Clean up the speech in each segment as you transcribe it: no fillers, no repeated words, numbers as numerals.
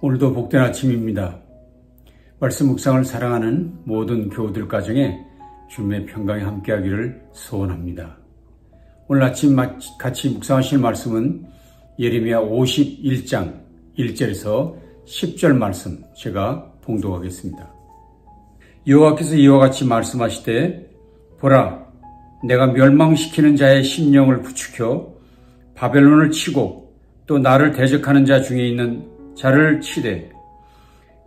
오늘도 복된 아침입니다. 말씀 묵상을 사랑하는 모든 교우들 가정에 주님의 평강이 함께하기를 소원합니다. 오늘 아침 같이 묵상하실 말씀은 예레미야 51장 1절에서 10절 말씀 제가 봉독하겠습니다. 여호와께서 이와 같이 말씀하시되 보라, 내가 멸망시키는 자의 심령을 부추겨 바벨론을 치고 또 나를 대적하는 자 중에 있는 자를 치되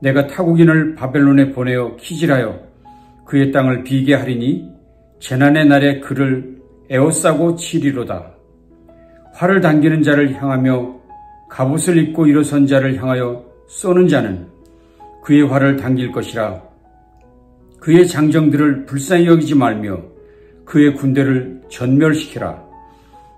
내가 타국인을 바벨론에 보내어 기질하여 그의 땅을 비게 하리니 재난의 날에 그를 에워싸고 치리로다. 활을 당기는 자를 향하며 갑옷을 입고 일어선 자를 향하여 쏘는 자는 그의 활을 당길 것이라. 그의 장정들을 불쌍히 여기지 말며 그의 군대를 전멸시키라.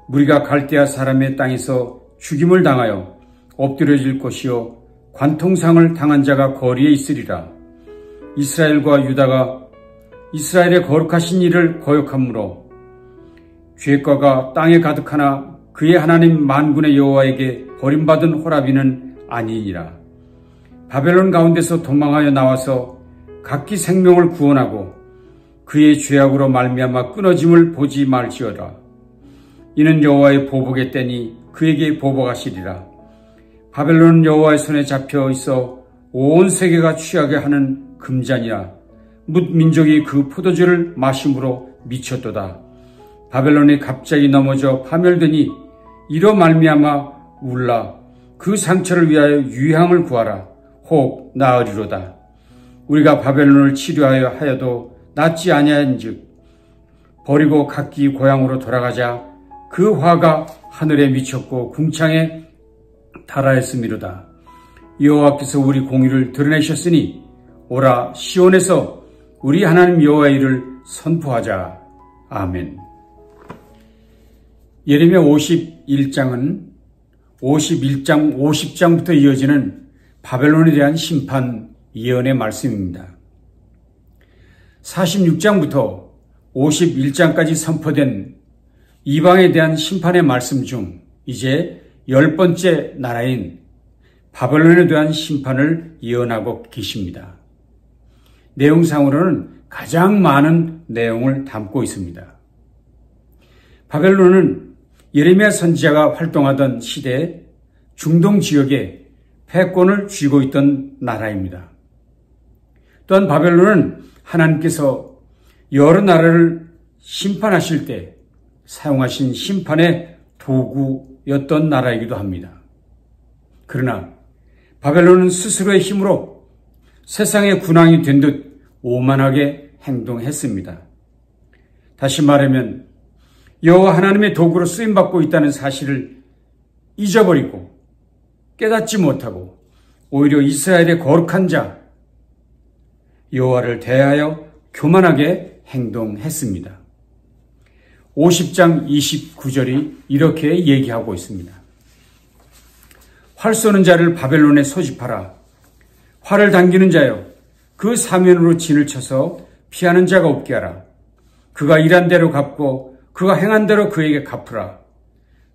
무리가 갈대아 사람의 땅에서 죽임을 당하여 엎드려질 것이요 관통상을 당한 자가 거리에 있으리라. 이스라엘과 유다가 이스라엘의 거룩하신 이를 거역하므로 죄과가 땅에 가득하나 그의 하나님 만군의 여호와에게 버림받은 호라비는 아니니라. 바벨론 가운데서 도망하여 나와서 각기 생명을 구원하고 그의 죄악으로 말미암아 끊어짐을 보지 말지어다. 이는 여호와의 보복의 때니 그에게 보복하시리라. 바벨론은 여호와의 손에 잡혀 있어 온 세계가 취하게 하는 금잔이라. 뭇 민족이 그 포도주를 마심으로 미쳤도다. 바벨론이 갑자기 넘어져 파멸되니 이로 말미암아 울라. 그 상처를 위하여 유향을 구하라. 혹 나으리로다. 우리가 바벨론을 치료하여 하여도 낫지 아니한즉 버리고 각기 고향으로 돌아가자. 그 화가 하늘에 미쳤고 궁창에 달하였음이로다. 여호와께서 우리 공의를 드러내셨으니 오라 시온에서 우리 하나님 여호와의 일을 선포하자. 아멘. 예레미야 51장은 51장 50장부터 이어지는 바벨론에 대한 심판 예언의 말씀입니다. 46장부터 51장까지 선포된 이방에 대한 심판의 말씀 중 이제 10번째 나라인 바벨론에 대한 심판을 예언하고 계십니다. 내용상으로는 가장 많은 내용을 담고 있습니다. 바벨론은 예레미야 선지자가 활동하던 시대에 중동 지역에 패권을 쥐고 있던 나라입니다. 또한 바벨론은 하나님께서 여러 나라를 심판하실 때 사용하신 심판의 도구였던 나라이기도 합니다. 그러나 바벨론은 스스로의 힘으로 세상의 군왕이 된 듯 오만하게 행동했습니다. 다시 말하면 여호와 하나님의 도구로 쓰임받고 있다는 사실을 잊어버리고 깨닫지 못하고 오히려 이스라엘의 거룩한 자 여호와를 대하여 교만하게 행동했습니다. 50장 29절이 이렇게 얘기하고 있습니다. 활 쏘는 자를 바벨론에 소집하라. 활을 당기는 자여 그 사면으로 진을 쳐서 피하는 자가 없게 하라. 그가 일한 대로 갚고 그가 행한 대로 그에게 갚으라.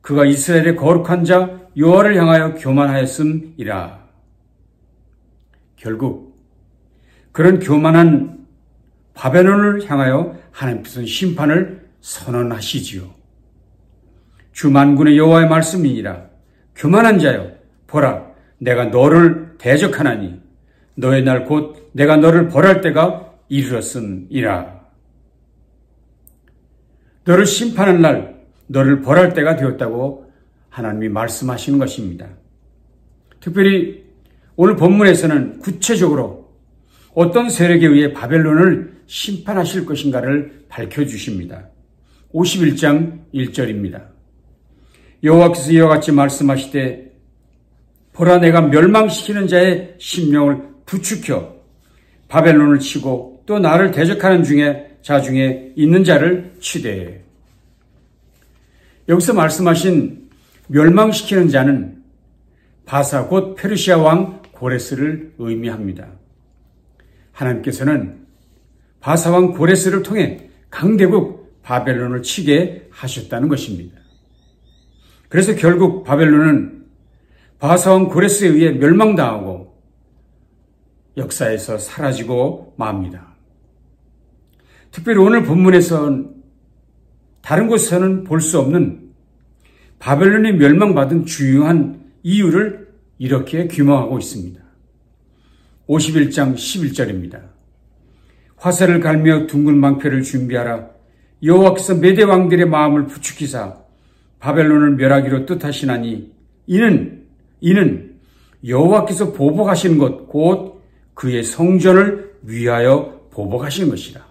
그가 이스라엘의 거룩한 자 여호와를 향하여 교만하였음이라. 결국 그런 교만한 바벨론을 향하여 하나님께서는 심판을 선언하시지요. 주 만군의 여호와의 말씀이니라. 교만한 자여 보라, 내가 너를 대적하나니 너의 날 곧 내가 너를 벌할 때가 이르렀음이라. 너를 심판할 날, 너를 벌할 때가 되었다고 하나님이 말씀하시는 것입니다. 특별히 오늘 본문에서는 구체적으로 어떤 세력에 의해 바벨론을 심판하실 것인가를 밝혀주십니다. 51장 1절입니다. 여호와께서 이와 같이 말씀하시되 보라, 내가 멸망시키는 자의 심령을 부추겨 바벨론을 치고 또 나를 대적하는 자 중에 있는 자를 치되. 여기서 말씀하신 멸망시키는 자는 바사 곧 페르시아 왕 고레스를 의미합니다. 하나님께서는 바사 왕 고레스를 통해 강대국 바벨론을 치게 하셨다는 것입니다. 그래서 결국 바벨론은 바사 왕 고레스에 의해 멸망당하고 역사에서 사라지고 맙니다. 특별히 오늘 본문에선 다른 곳에서는 볼 수 없는 바벨론이 멸망받은 주요한 이유를 이렇게 규명하고 있습니다. 51장 11절입니다. 화살을 갈며 둥근 방패를 준비하라. 여호와께서 메대 왕들의 마음을 부추기사 바벨론을 멸하기로 뜻하시나니 이는 여호와께서 보복하시는 것 곧 그의 성전을 위하여 보복하시는 것이라.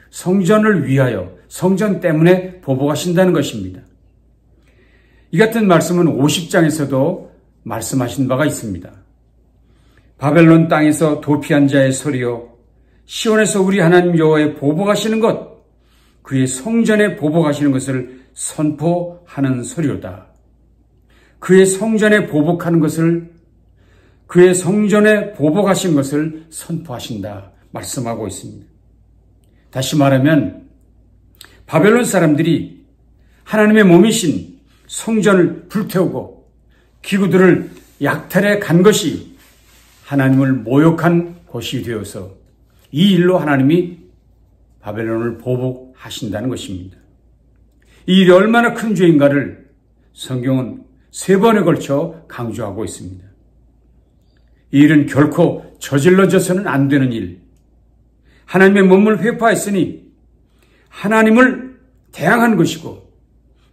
성전을 위하여, 성전 때문에 보복하신다는 것입니다. 이 같은 말씀은 50장에서도 말씀하신 바가 있습니다. 바벨론 땅에서 도피한 자의 소리여, 시온에서 우리 하나님 여호와의 보복하시는 것, 그의 성전에 보복하시는 것을 선포하는 소리로다. 그의 성전에 보복하는 것을, 그의 성전에 보복하신 것을 선포하신다 말씀하고 있습니다. 다시 말하면 바벨론 사람들이 하나님의 몸이신 성전을 불태우고 기구들을 약탈해 간 것이 하나님을 모욕한 곳이 되어서 이 일로 하나님이 바벨론을 보복하신다는 것입니다. 이 일이 얼마나 큰 죄인가를 성경은 3번에 걸쳐 강조하고 있습니다. 이 일은 결코 저질러져서는 안 되는 일, 하나님의 몸을 회파했으니 하나님을 대항한 것이고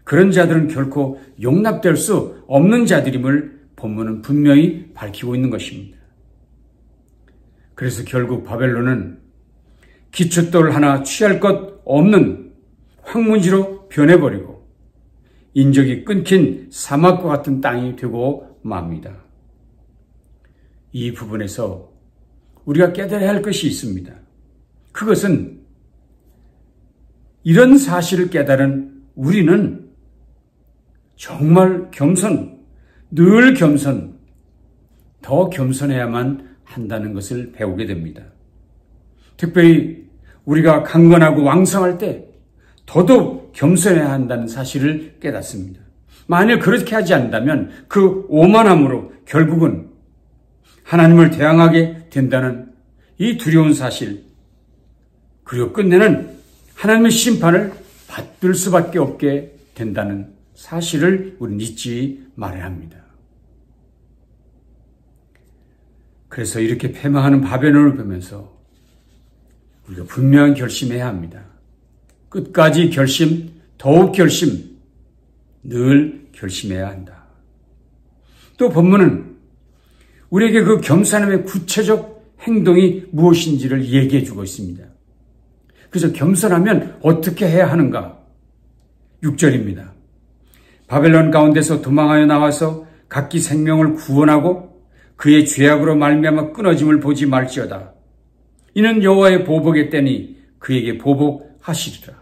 그런 자들은 결코 용납될 수 없는 자들임을 본문은 분명히 밝히고 있는 것입니다. 그래서 결국 바벨론은 기초돌 하나 취할 것 없는 황무지로 변해버리고 인적이 끊긴 사막과 같은 땅이 되고 맙니다. 이 부분에서 우리가 깨달아야 할 것이 있습니다. 그것은 이런 사실을 깨달은 우리는 정말 늘 겸손, 더 겸손해야만 한다는 것을 배우게 됩니다. 특별히 우리가 강건하고 왕성할 때 더더욱 겸손해야 한다는 사실을 깨닫습니다. 만일 그렇게 하지 않는다면 그 오만함으로 결국은 하나님을 대항하게 된다는 이 두려운 사실, 그리고 끝내는 하나님의 심판을 받을 수밖에 없게 된다는 사실을 우리는 잊지 말아야 합니다. 그래서 이렇게 패망하는 바벨론을 보면서 우리가 분명한 결심해야 합니다. 끝까지 결심, 더욱 결심, 늘 결심해야 한다. 또 본문은 우리에게 그 겸손함의 구체적 행동이 무엇인지를 얘기해 주고 있습니다. 그래서 겸손하면 어떻게 해야 하는가? 6절입니다. 바벨론 가운데서 도망하여 나와서 각기 생명을 구원하고 그의 죄악으로 말미암아 끊어짐을 보지 말지어다. 이는 여호와의 보복의 때니 그에게 보복하시리라.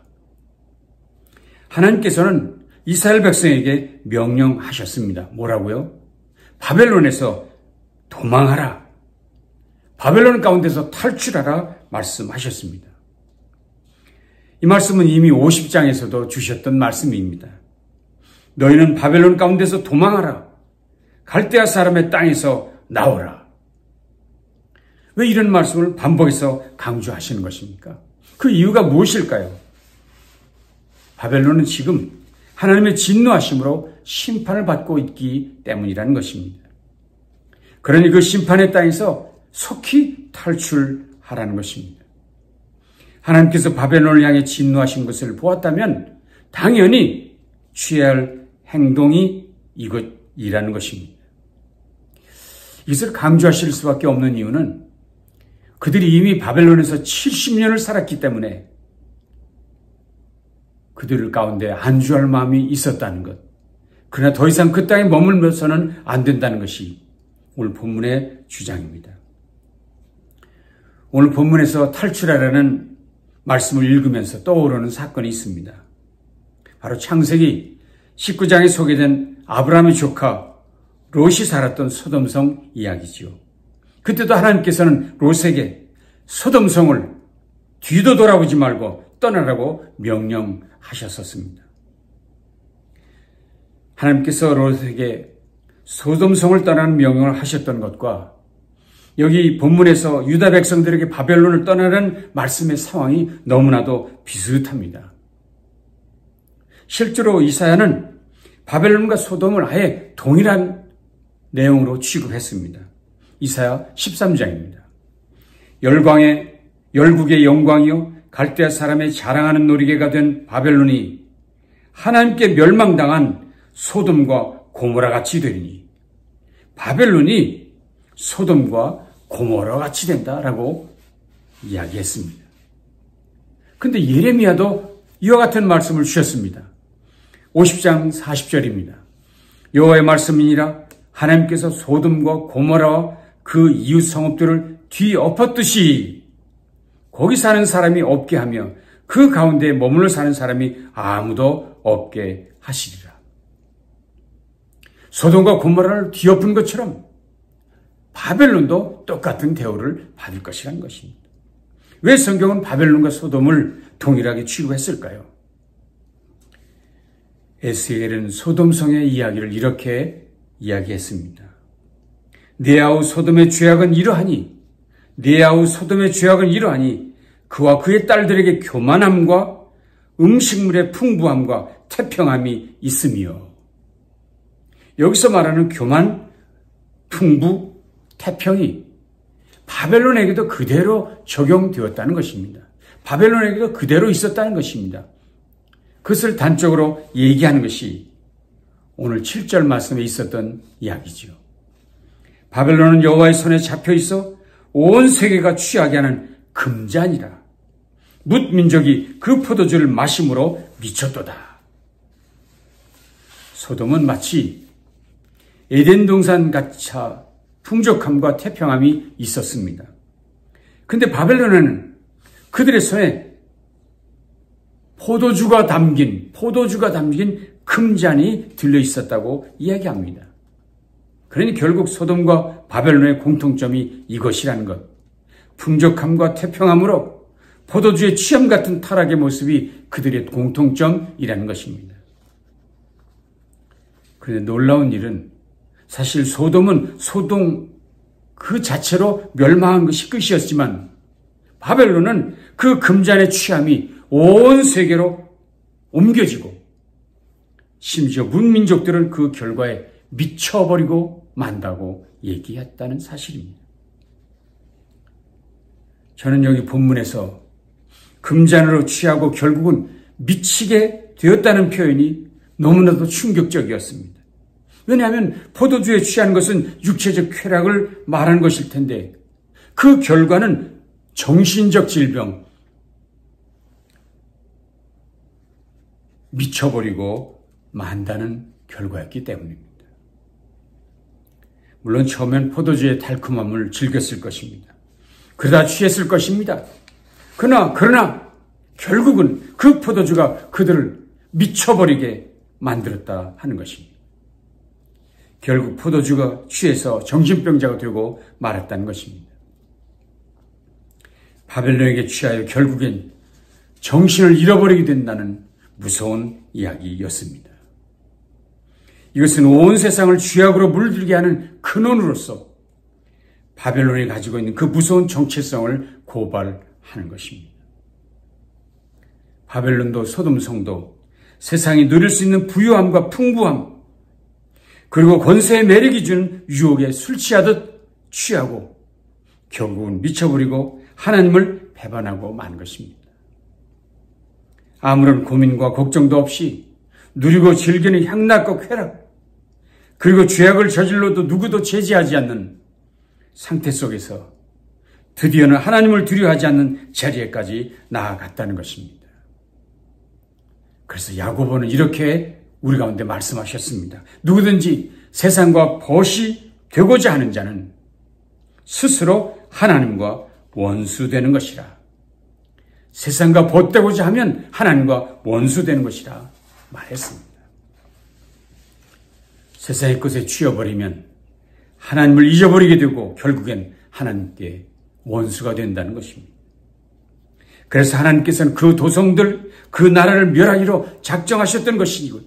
하나님께서는 이스라엘 백성에게 명령하셨습니다. 뭐라고요? 바벨론에서 도망하라. 바벨론 가운데서 탈출하라 말씀하셨습니다. 이 말씀은 이미 50장에서도 주셨던 말씀입니다. 너희는 바벨론 가운데서 도망하라. 갈대아 사람의 땅에서 나오라. 왜 이런 말씀을 반복해서 강조하시는 것입니까? 그 이유가 무엇일까요? 바벨론은 지금 하나님의 진노하심으로 심판을 받고 있기 때문이라는 것입니다. 그러니 그 심판의 땅에서 속히 탈출하라는 것입니다. 하나님께서 바벨론을 향해 진노하신 것을 보았다면 당연히 취해야 할 행동이 이것이라는 것입니다. 이것을 강조하실 수밖에 없는 이유는 그들이 이미 바벨론에서 70년을 살았기 때문에 그들 가운데 안주할 마음이 있었다는 것. 그러나 더 이상 그 땅에 머물면서는 안 된다는 것이 오늘 본문의 주장입니다. 오늘 본문에서 탈출하라는 말씀을 읽으면서 떠오르는 사건이 있습니다. 바로 창세기 19장에 소개된 아브라함의 조카 롯이 살았던 소돔성 이야기지요. 그때도 하나님께서는 롯에게 소돔성을 뒤도 돌아보지 말고 떠나라고 명령하셨었습니다. 하나님께서 롯에게 소돔성을 떠나는 명령을 하셨던 것과 여기 본문에서 유다 백성들에게 바벨론을 떠나는 말씀의 상황이 너무나도 비슷합니다. 실제로 이사야는 바벨론과 소돔을 아예 동일한 내용으로 취급했습니다. 이사야 13장입니다. 열국의 영광이요 갈대아 사람의 자랑하는 놀이개가 된 바벨론이 하나님께 멸망당한 소돔과 고모라 같이 되리니, 바벨론이 소돔과 고모라 같이 된다라고 이야기했습니다. 그런데 예레미야도 이와 같은 말씀을 주셨습니다. 50장 40절입니다. 여호와의 말씀이니라 하나님께서 소돔과 고모라와 그 이웃 성읍들을 뒤엎었듯이 거기 사는 사람이 없게 하며 그 가운데 머물러 사는 사람이 아무도 없게 하시리라. 소돔과 고모라를 뒤엎은 것처럼 바벨론도 똑같은 대우를 받을 것이라는 것입니다. 왜 성경은 바벨론과 소돔을 동일하게 취급했을까요? 에스겔은 소돔성의 이야기를 이렇게 이야기했습니다. 내 아우 소돔의 죄악은 이러하니 그와 그의 딸들에게 교만함과 음식물의 풍부함과 태평함이 있으며, 여기서 말하는 교만, 풍부, 태평이 바벨론에게도 그대로 적용되었다는 것입니다. 바벨론에게도 그대로 있었다는 것입니다. 그것을 단적으로 얘기하는 것이 오늘 7절 말씀에 있었던 이야기지요. 바벨론은 여호와의 손에 잡혀 있어 온 세계가 취하게 하는 금잔이라. 뭇 민족이 그 포도주를 마심으로 미쳤도다. 소돔은 마치 에덴 동산 같이 풍족함과 태평함이 있었습니다. 그런데 바벨론에는 그들의 손에 포도주가 담긴 금잔이 들려 있었다고 이야기합니다. 그러니 결국 소돔과 바벨론의 공통점이 이것이라는 것. 풍족함과 태평함으로 포도주의 취함 같은 타락의 모습이 그들의 공통점이라는 것입니다. 그런데 놀라운 일은 사실 소돔은 소동 그 자체로 멸망한 것이 끝이었지만 바벨론은 그 금잔의 취함이 온 세계로 옮겨지고 심지어 문민족들은 그 결과에 미쳐버리고 만다고 얘기했다는 사실입니다. 저는 여기 본문에서 금잔으로 취하고 결국은 미치게 되었다는 표현이 너무나도 충격적이었습니다. 왜냐하면 포도주에 취한 것은 육체적 쾌락을 말하는 것일 텐데 그 결과는 정신적 질병, 미쳐버리고 만다는 결과였기 때문입니다. 물론 처음엔 포도주의 달콤함을 즐겼을 것입니다. 그러다 취했을 것입니다. 그러나 결국은 그 포도주가 그들을 미쳐버리게 만들었다 하는 것입니다. 결국 포도주가 취해서 정신병자가 되고 말았다는 것입니다. 바벨론에게 취하여 결국엔 정신을 잃어버리게 된다는 무서운 이야기였습니다. 이것은 온 세상을 죄악으로 물들게 하는 근원으로서 바벨론이 가지고 있는 그 무서운 정체성을 고발하는 것입니다. 바벨론도 소돔성도 세상이 누릴 수 있는 부유함과 풍부함, 그리고 권세의 매력이 준 유혹에 술 취하듯 취하고 결국은 미쳐버리고 하나님을 배반하고 만 것입니다. 아무런 고민과 걱정도 없이 누리고 즐기는 향락과 쾌락, 그리고 죄악을 저질러도 누구도 제지하지 않는 상태 속에서 드디어는 하나님을 두려워하지 않는 자리에까지 나아갔다는 것입니다. 그래서 야고보는 이렇게 우리 가운데 말씀하셨습니다. 누구든지 세상과 벗이 되고자 하는 자는 스스로 하나님과 원수되는 것이라. 세상과 벗되고자 하면 하나님과 원수되는 것이라 말했습니다. 세상의 것에 취해버리면 하나님을 잊어버리게 되고 결국엔 하나님께 원수가 된다는 것입니다. 그래서 하나님께서는 그 도성들, 그 나라를 멸하기로 작정하셨던 것이고,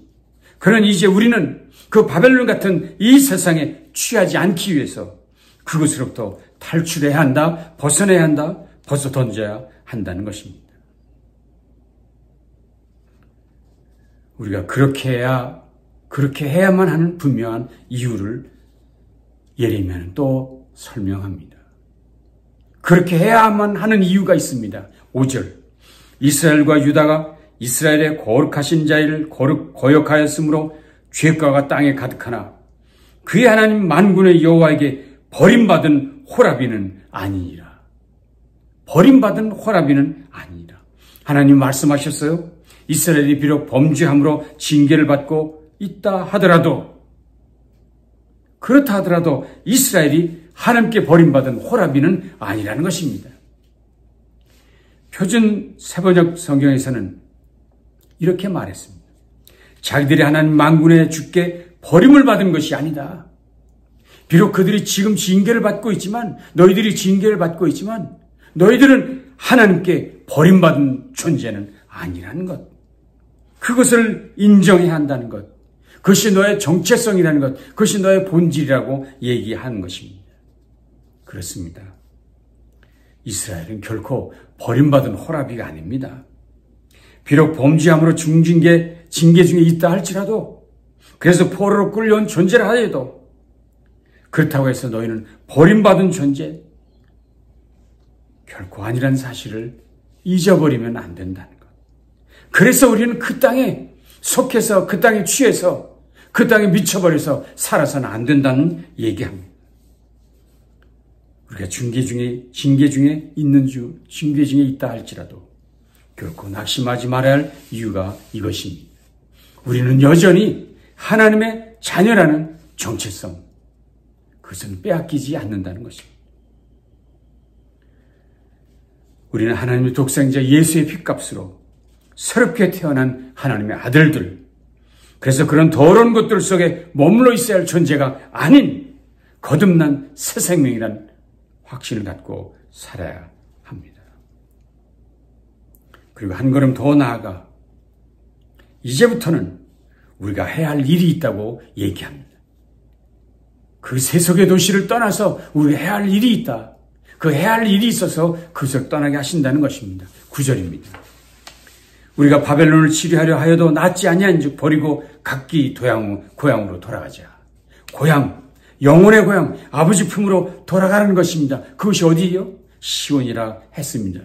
그러니 이제 우리는 그 바벨론 같은 이 세상에 취하지 않기 위해서 그것으로부터 탈출해야 한다, 벗어내야 한다, 벗어 던져야 한다는 것입니다. 우리가 그렇게 해야만 하는 분명한 이유를 예레미야는 또 설명합니다. 그렇게 해야만 하는 이유가 있습니다. 5절, 이스라엘과 유다가 이스라엘의 거룩하신 자를 거역하였으므로 죄가가 땅에 가득하나 그의 하나님 만군의 여호와에게 버림받은 호라비는 아니니라. 버림받은 호라비는 아니니라. 하나님 말씀하셨어요. 이스라엘이 비록 범죄함으로 징계를 받고 있다 하더라도, 그렇다 하더라도 이스라엘이 하나님께 버림받은 호라비는 아니라는 것입니다. 표준 세번역 성경에서는 이렇게 말했습니다. 자기들이 하나님 만군의 주께 버림을 받은 것이 아니다. 비록 그들이 지금 징계를 받고 있지만, 너희들이 징계를 받고 있지만 너희들은 하나님께 버림받은 존재는 아니라는 것. 그것을 인정해야 한다는 것. 그것이 너의 정체성이라는 것. 그것이 너의 본질이라고 얘기하는 것입니다. 그렇습니다. 이스라엘은 결코 버림받은 호라비가 아닙니다. 비록 범죄함으로 징계 중에 있다 할지라도, 그래서 포로로 끌려온 존재라 하여도, 그렇다고 해서 너희는 버림받은 존재, 결코 아니라는 사실을 잊어버리면 안 된다는 것. 그래서 우리는 그 땅에 속해서, 그 땅에 취해서, 그 땅에 미쳐버려서 살아서는 안 된다는 얘기합니다. 우리가 징계 중에 있다 할지라도 결코 낙심하지 말아야 할 이유가 이것입니다. 우리는 여전히 하나님의 자녀라는 정체성, 그것은 빼앗기지 않는다는 것입니다. 우리는 하나님의 독생자 예수의 핏값으로 새롭게 태어난 하나님의 아들들, 그래서 그런 더러운 것들 속에 머물러 있어야 할 존재가 아닌 거듭난 새 생명이란 확신을 갖고 살아야 합니다. 그리고 한 걸음 더 나아가 이제부터는 우리가 해야 할 일이 있다고 얘기합니다. 그 세속의 도시를 떠나서 우리가 해야 할 일이 있다. 그 해야 할 일이 있어서 그것을 떠나게 하신다는 것입니다. 9절입니다. 우리가 바벨론을 치료하려 하여도 낫지 아니한즉 버리고 각기 고향으로 돌아가자. 고향, 영혼의 고향, 아버지 품으로 돌아가는 것입니다. 그것이 어디예요? 시온이라 했습니다.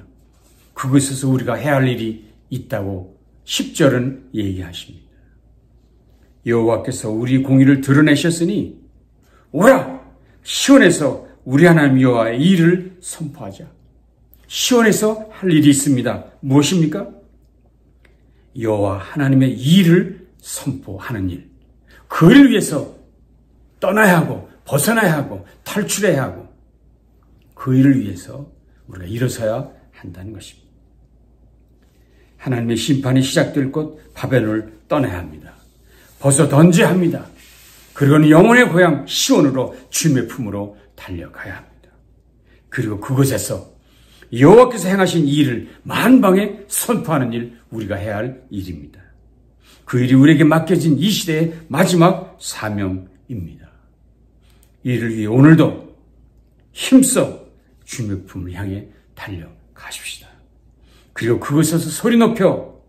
그곳에서 우리가 해야 할 일이 있다고 10절은 얘기하십니다. 여호와께서 우리 공의를 드러내셨으니 오라! 시온에서 우리 하나님 여호와의 일을 선포하자. 시온에서 할 일이 있습니다. 무엇입니까? 여호와 하나님의 일을 선포하는 일. 그 일을 위해서 떠나야 하고 벗어나야 하고 탈출해야 하고 그 일을 위해서 우리가 일어서야 한다는 것입니다. 하나님의 심판이 시작될 곳 바벨론을 떠나야 합니다. 벗어 던져야 합니다. 그리고는 영혼의 고향 시온으로 주님의 품으로 달려가야 합니다. 그리고 그곳에서 여호와께서 행하신 이 일을 만방에 선포하는 일, 우리가 해야 할 일입니다. 그 일이 우리에게 맡겨진 이 시대의 마지막 사명입니다. 이 일을 위해 오늘도 힘써 주님의 품을 향해 달려가십시다. 그리고 그곳에서 소리 높여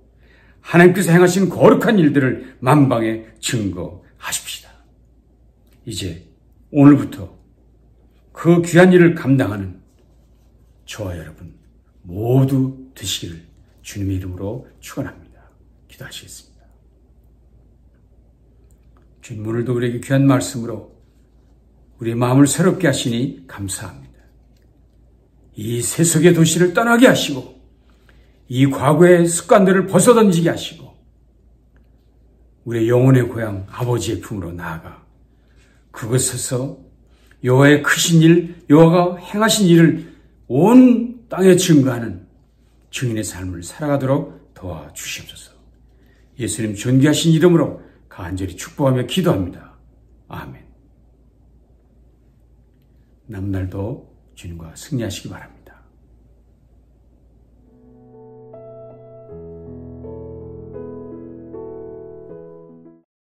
하나님께서 행하신 거룩한 일들을 만방에 증거하십시다. 이제 오늘부터 그 귀한 일을 감당하는 저와 여러분 모두 되시기를 주님의 이름으로 축원합니다. 기도하시겠습니다. 주님, 오늘도 우리에게 귀한 말씀으로 우리의 마음을 새롭게 하시니 감사합니다. 이 세속의 도시를 떠나게 하시고 이 과거의 습관들을 벗어던지게 하시고 우리의 영혼의 고향 아버지의 품으로 나아가 그곳에서 여호와의 크신 일, 여호와가 행하신 일을 온 땅에 증거하는 증인의 삶을 살아가도록 도와주시옵소서. 예수님 존귀하신 이름으로 간절히 축복하며 기도합니다. 아멘. 남날도 주님과 승리하시기 바랍니다.